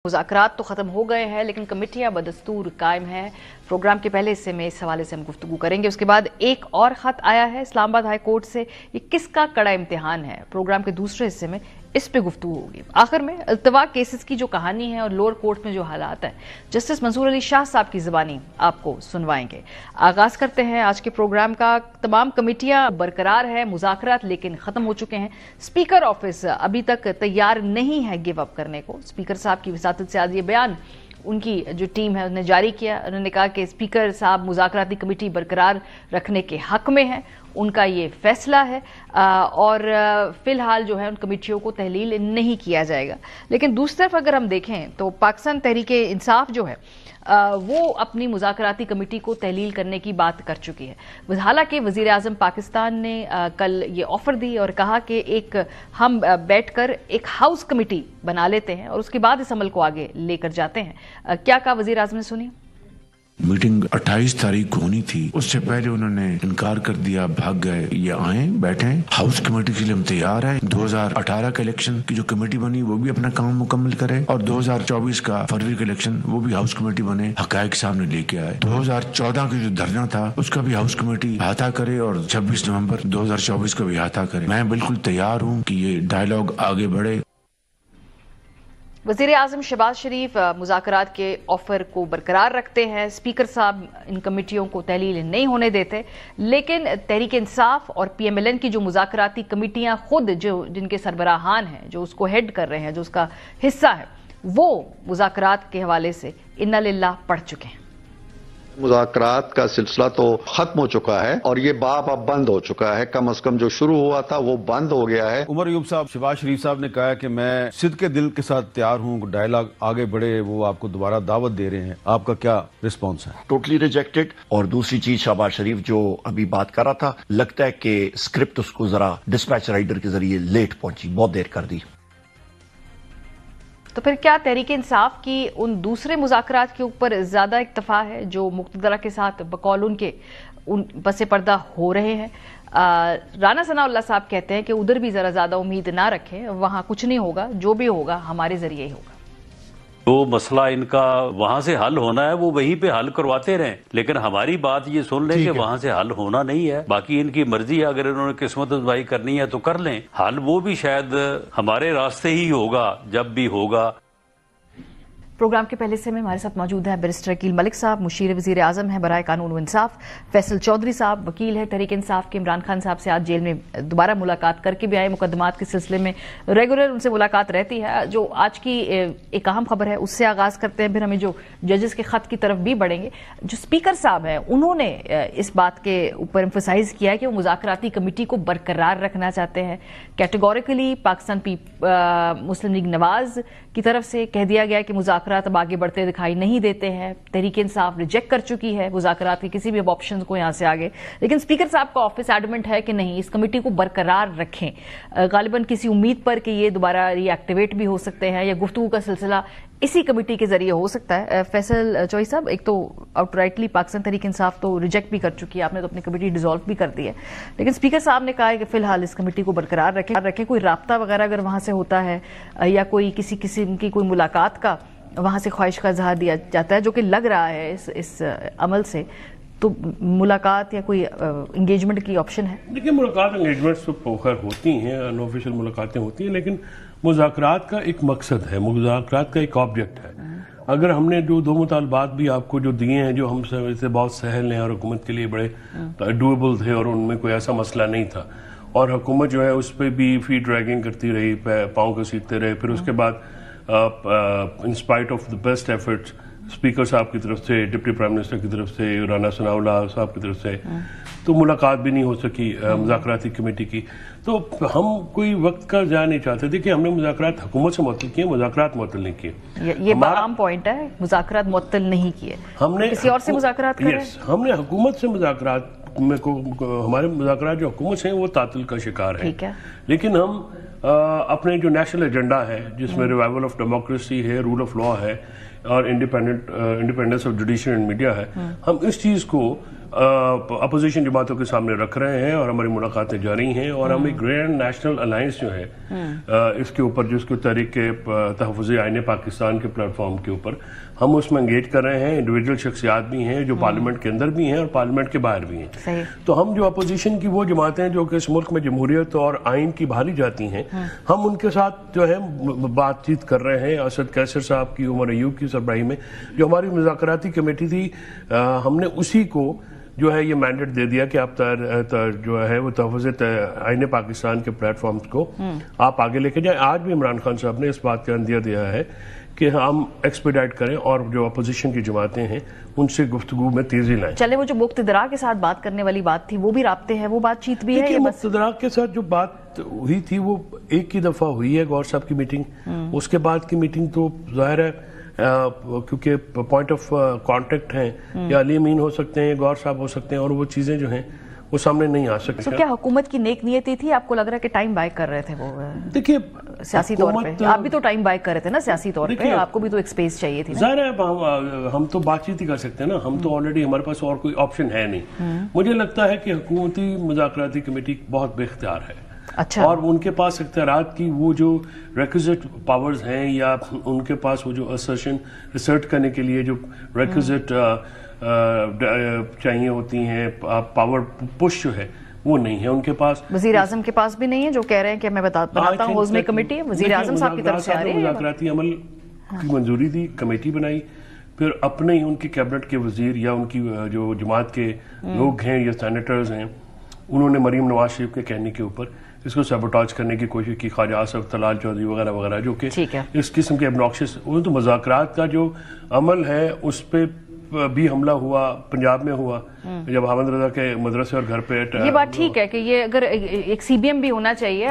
मुज़ाकरात तो ख़त्म हो गए हैं लेकिन कमेटियां बदस्तूर कायम हैं। प्रोग्राम के पहले हिस्से में इस हवाले से हम गुफ्तगू करेंगे। उसके बाद एक और ख़त आया है इस्लामाबाद हाई कोर्ट से, ये किसका कड़ा इम्तिहान है। प्रोग्राम के दूसरे हिस्से में इस पे गुफ्तगू होगी। आखिर में अल्तवा केसेस की जो कहानी है और लोअर कोर्ट में जो हालात है, जस्टिस मंसूर अली शाह साहब की ज़बानी आपको सुनवाएंगे। आगाज करते हैं आज के प्रोग्राम का। तमाम कमेटियां बरकरार है, मुज़ाकरात लेकिन ख़त्म हो चुके हैं। स्पीकर ऑफिस अभी तक तैयार नहीं है गिव अप करने को। स्पीकर साहब की वसातत से आज ये बयान उनकी जो टीम है उन्होंने जारी किया। उन्होंने कहा कि स्पीकर साहब मुज़ाकराती कमेटी बरकरार रखने के हक में है, उनका ये फैसला है और फिलहाल जो है उन कमेटियों को तहलील नहीं किया जाएगा। लेकिन दूसरी तरफ अगर हम देखें तो पाकिस्तान तहरीके इंसाफ जो है वो अपनी मुज़ाकराती कमेटी को तहलील करने की बात कर चुकी है। हालांकि वज़ीर आज़म पाकिस्तान ने कल ये ऑफर दी और कहा कि हम बैठकर एक हाउस कमेटी बना लेते हैं और उसके बाद इस अमल को आगे लेकर जाते हैं। क्या कहा वज़ीर आज़म ने, सुनिए। मीटिंग 28 तारीख को होनी थी, उससे पहले उन्होंने इनकार कर दिया, भाग गए। ये आए बैठे, हाउस कमेटी के लिए हम तैयार हैं। 2018 का इलेक्शन की जो कमेटी बनी वो भी अपना काम मुकम्मल करे और 2024 का फरवरी का इलेक्शन वो भी हाउस कमेटी बने, हकायक सामने लेके आए। 2014 का जो धरना था उसका भी हाउस कमेटी अहाता करे और 26 नवंबर 2024 का भी अहाता करे। मैं बिल्कुल तैयार हूँ कि ये डायलॉग आगे बढ़े। वज़ीर आज़म शहबाज शरीफ मुज़ाकरात के ऑफर को बरकरार रखते हैं। स्पीकर साहब इन कमेटियों को तहलील नहीं होने देते, लेकिन तहरीक इंसाफ और PMLN की जो मुज़ाकराती कमेटियां खुद जो जिनके सरबराहान हैं, जो उसको हेड कर रहे हैं, जो उसका हिस्सा है, वो मुज़ाकरात के हवाले से इन्ना लिल्लाह पढ़ चुके हैं। मुज़ाकरात का सिलसिला तो खत्म हो चुका है और ये बाब अब बंद हो चुका है। कम से कम जो शुरू हुआ था वो बंद हो गया है। उमर अयूब साहब, शहबाज शरीफ साहब ने कहा कि मैं सिद्ध के दिल के साथ तैयार हूँ, डायलॉग आगे बढ़े, वो आपको दोबारा दावत दे रहे हैं। आपका क्या रिस्पॉन्स है? Totally rejected. और दूसरी चीज, शहबाज शरीफ जो अभी बात कर रहा था, लगता है कि स्क्रिप्ट उसको जरा डिस्पैच राइडर के जरिए लेट पहुंची, बहुत देर कर दी। तो फिर क्या तहरीक इंसाफ की उन दूसरे मुज़ाकरात के ऊपर ज्यादा इक्तफा है जो मुक्तदरा के साथ बकौल उनके पसे पर्दा हो रहे हैं? राना सनाउल्लाह साहब कहते हैं कि उधर भी जरा ज्यादा उम्मीद ना रखें, वहां कुछ नहीं होगा, जो भी होगा हमारे जरिए ही होगा। जो मसला इनका वहां से हल होना है वो वहीं पे हल करवाते रहें, लेकिन हमारी बात ये सुन लें कि वहां से हल होना नहीं है। बाकी इनकी मर्जी है, अगर इन्होंने किस्मत आजमाई करनी है तो कर लें। हल वो भी शायद हमारे रास्ते ही होगा जब भी होगा। प्रोग्राम के पहले से में हमारे साथ मौजूद है बैरिस्टर अकील मलिक साहब, मुशीर वज़ीर आज़म है बराए कानून व इंसाफ, फैसल चौधरी साहब वकील है तहरीक इंसाफ के। इमरान खान साहब से आज जेल में दोबारा मुलाकात करके भी आए, मुकदमात के सिलसिले में रेगुलर उनसे मुलाकात रहती है। जो आज की एक अहम खबर है उससे आगाज करते हैं, फिर हमें जो जजेस के खत की तरफ भी बढ़ेंगे। जो स्पीकर साहब हैं उन्होंने इस बात के ऊपर एम्फसाइज किया है कि वो मुज़ाकराती कमेटी को बरकरार रखना चाहते हैं। कैटेगोरिकली पाकिस्तान मुस्लिम लीग नवाज की तरफ से कह दिया गया कि मुज़ाकरात अब आगे बढ़ते दिखाई नहीं देते हैं। तहरीक इंसाफ रिजेक्ट कर चुकी है मुज़ाकरात के किसी भी अब ऑप्शन को यहां से आगे, लेकिन स्पीकर साहब का ऑफिस एडमेंट है कि नहीं, इस कमेटी को बरकरार रखें, गालिबन किसी उम्मीद पर कि ये दोबारा रीएक्टिवेट भी हो सकते हैं या गुफ्तगू का सिलसिला इसी कमेटी के जरिए हो सकता है। फैसल चौधरी साहब, एक तो आउटराइटली पाकिस्तान तहरीक इंसाफ तो रिजेक्ट भी कर चुकी है, आपने तो अपनी कमेटी डिसॉल्व भी कर दी है, लेकिन स्पीकर साहब ने कहा है कि फिलहाल इस कमेटी को बरकरार रखें। कोई राब्ता वगैरह अगर वहां से होता है या कोई किसी किस्म की कोई मुलाकात का वहां से ख्वाहिश का इजहार दिया जाता है, जो कि लग रहा है इस अमल से, तो मुलाकात या कोई एंगेजमेंट की ऑप्शन है? देखिए, मुलाकात एंगेजमेंट्स तो पोखर होती हैं, अनऑफिशियल मुलाकातें होती हैं, लेकिन मुज़ाकरात का एक मकसद है, मुज़ाकरात का एक ऑब्जेक्ट है। अगर हमने जो दो मुतालबात भी आपको जो दिए हैं, जो हम से बहुत सहल हैं और हुकूमत के लिए बड़े डूएबल थे और उनमें कोई ऐसा मसला नहीं था, और हुकूमत जो है उस पर भी फी ड्रैगिंग करती रही, पाँव घसीटते रहे, फिर उसके बाद in spite of the best efforts speaker साहब की तरफ से, डिप्टी प्राइम मिनिस्टर की तरफ से, राना सनाउल्लाह साहब की तरफ से, तो मुलाकात भी नहीं हो सकी मुज़ाकराती कमेटी की। तो हम कोई वक्त का ज़ाया नहीं चाहते। देखिए, हमने मुज़ाकरात हुकूमत से मुअत्तल किए, मुज़ाकरात मुअत्तल नहीं किए। ये आम पॉइंट है, मुज़ाकरात मुअत्तल नहीं किए, हमने किसी और से मुज़ाकरात करे। हमने हुकूमत से मुज़ाकरात हमारे मुज़ाकरात जो हुकूमत से हैं वो तातिल का शिकार है, लेकिन हम अपने जो नेशनल एजेंडा है जिसमें रिवाइवल ऑफ डेमोक्रेसी है, रूल ऑफ लॉ है और independence of judiciary and media है, हम इस चीज़ को अपोजिशन जमातों के सामने रख रहे हैं और हमारी मुलाकातें जारी हैं और हम एक ग्रैंड नेशनल अलायंस जो है इसके ऊपर जिसको तहरीक तहफ़्फ़ुज़ आईन पाकिस्तान के प्लेटफॉर्म के ऊपर हम उसमें एंगेज कर रहे हैं। इंडिविजुअल शख्सियात भी हैं जो पार्लियामेंट के अंदर भी हैं और पार्लियामेंट के बाहर भी हैं। तो हम जो अपोजिशन की वो जमातें जो कि इस मुल्क में जमहूरियत और आइन की भाली जाती हैं, हम उनके साथ जो है बातचीत कर रहे हैं। असद कैसर साहब की, उमर अयूब की सरबराही में जो हमारी मुज़ाकराती कमेटी थी, हमने उसी को जो है ये मैंडेट दे दिया कि आप जो है वो तहफ़्फ़ुज़ आईन पाकिस्तान के प्लेटफॉर्म्स को आप आगे लेके जाएं। आज भी इमरान खान साहब ने इस बात का अंदिया दिया है कि हम एक्सपेडाइट करें और जो अपोजिशन की जमातें हैं उनसे गुफ्तगू में तेजी लाएं। चले, वो जो मुक्तदरा के साथ बात करने वाली बात थी वो भी राब्ते हैं, वो बातचीत भी है? मुक्तदरा के साथ जो बात हुई थी वो एक ही दफा हुई है, गौर साहब की मीटिंग। उसके बाद की मीटिंग तो जाहिर है क्योंकि पॉइंट ऑफ कांटेक्ट हैं, या अली अमीन हो सकते हैं, गौर साहब हो सकते हैं, और वो चीजें जो हैं वो सामने नहीं आ सकती। तो क्या हुकूमत की नेक नियति थी? आपको लग रहा है कि टाइम बाय कर रहे थे वो? देखिए, सियासी तौर पे आप भी तो टाइम बाय कर रहे थे ना, सियासी तौर पे आपको भी तो एक स्पेस चाहिए थी। ज़ाहिर है हम तो बातचीत ही कर सकते हैं ना, हम तो ऑलरेडी हमारे पास और कोई ऑप्शन है नहीं। मुझे लगता है कि हुकूमती मुज़ाकराती कमेटी बहुत बेख्तियार है। अच्छा। और उनके पास इख्तियारात की वो जो रिक्विजिट पावर्स हैं, या उनके पास वो जो असर्शन रिसर्च करने के लिए जो रिक्विजिट चाहिए होती हैं, पावर पुश जो है वो नहीं है उनके पास। वजीर आजम के पास भी नहीं है, जो कह रहे हैं कि मैं बनाता हूँ हौज़मी कमेटी। वजीर आजम साहब की तरफ से आ रही है। मुज़ाकराती अमल की मंजूरी दी, कमेटी बनाई, फिर अपने ही उनके कैबिनेट के वजीर या उनकी जो जमात के लोग हैं या सेनेटर्स हैं, उन्होंने मरीम नवाज शरीफ के कहने के ऊपर इसको सबोटाज करने की कोशिश की। ख्वाजा आसफ तलाल चौधरी वगैरह वगैरह जो कि इस किस्म के ऑब्नॉक्शियस, वो तो मुज़ाकरात का जो अमल है उस पर भी हमला हुआ, पंजाब में हुआ जब हामिद रजा के मदरसे और घर पे। ये बात ठीक है कि ये अगर एक CBM भी होना चाहिए।